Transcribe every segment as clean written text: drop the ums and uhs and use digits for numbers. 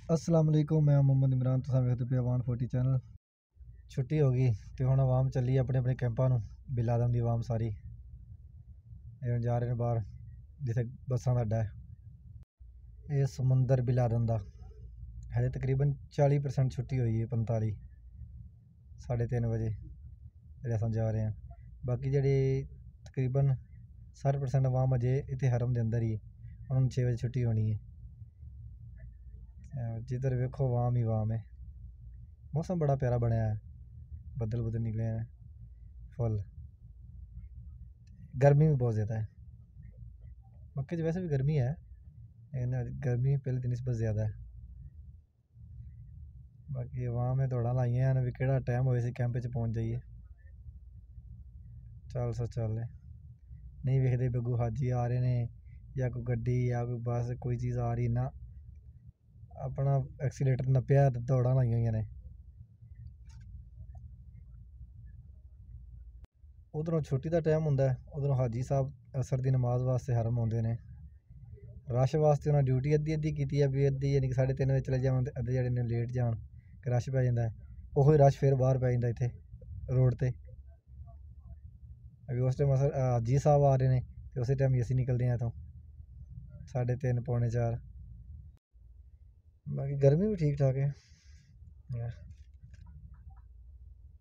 अस्सलाम वालेकुम, मैं मोहम्मद इमरान। तुसां वेखदे पे 140 चैनल। छुट्टी हो गई तो हुण आवाम चली अपने अपने कैंपां नूं। बिल आदम दी आवाम सारी हुण जा रहे ने बाहर जिथे बसां दा अड्डा है। ये समुंदर बिल आदम दा हजे तकरीबन 40% छुट्टी हुई है। 45 3:30 बजे जेह्ड़े असां जा रहे हैं। बाकी जेह्ड़ी तकरीबन 60% आवाम अजे इत्थे हरम दे अंदर ही उन्होंने 6 बजे छुट्टी होनी है। जिधर वेखो वाम ही वाम है। मौसम बड़ा प्यारा बनया है, बदल बुदल निकले हैं फुल। गर्मी भी बहुत ज़्यादा है। मक्के वैसे भी गर्मी है लेकिन गर्मी पहले दिन निस्बत ज़्यादा है। बाकी आवाम ने दौड़ा लाइया भी कि टाइम हो कैंप पहुँच जाइए। चल सो चल नहीं वेखते बगू हाजी आ रहे हैं या कोई गड्डी या कोई बस कोई चीज़ आ रही ना अपना एक्सीलेटर नप्पिया तो दौड़ा लाई हुई ने। उधरों छुट्टी का टाइम होंगे, उधरों हाजी साहब असर की नमाज वास्ते हरम आते हैं। रश वास्ते उन्हें ड्यूटी अद्धी अद्धी की है भी अद्धी यानी कि 3:30 बजे चले जान अद्धे जड़े लेट जान कि रश पै जाता है। वो रश फिर बाहर पै जाता इतने रोड पर। अभी उस टाइम असर हाजी साहब आ रहे हैं तो उस टाइम असी निकलते हैं इतों 3:30 पौने 4। बाकी गर्मी भी ठीक ठाक है।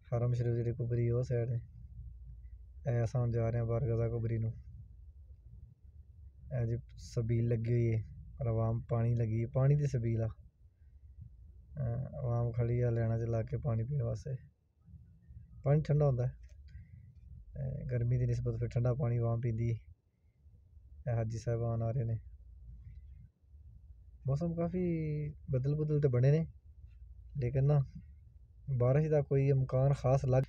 हरम शरीफ जी कुबरी वो साइड है। अस हम जा रहे हैं बारगाह कुबरी नूं। जी सबील लगी हुई है और आवाम पानी लगी है, पानी की सबील आ। आवाम खड़ी है लैना च ला के पानी पीने वास्ते। पानी ठंडा होंदा है, गर्मी की निस्बत फिर ठंडा पानी आवाम पींदी है। हाजी साहबान आ रहे हैं। मौसम काफ़ी बदल बुदल तो बने ने लेकिन ना बारिश का कोई इम्कान खास लग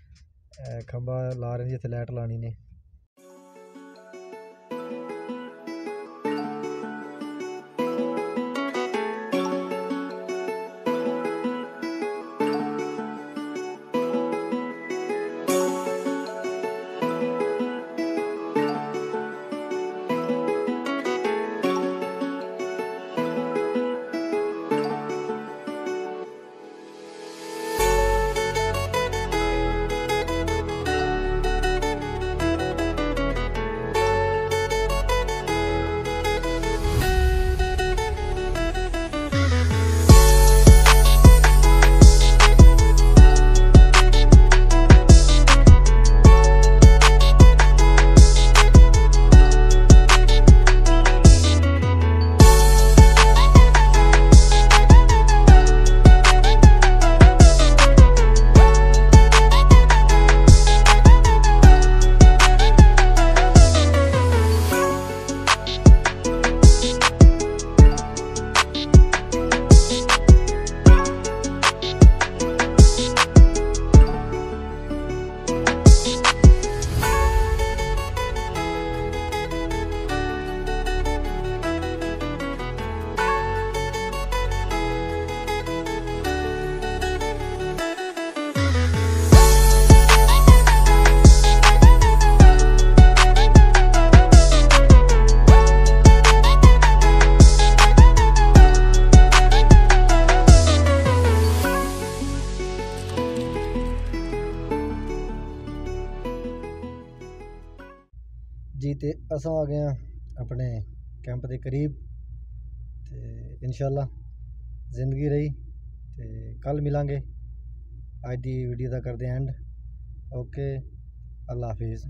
खंबा ला रहे जिथे लाइट लानी ने। जी तो अस आ गए अपने कैंप के करीब तो इंशाल्लाह जिंदगी रही तो कल मिलांगे। अज की वीडियो का करते एंड। ओके, अल्लाह हाफिज़।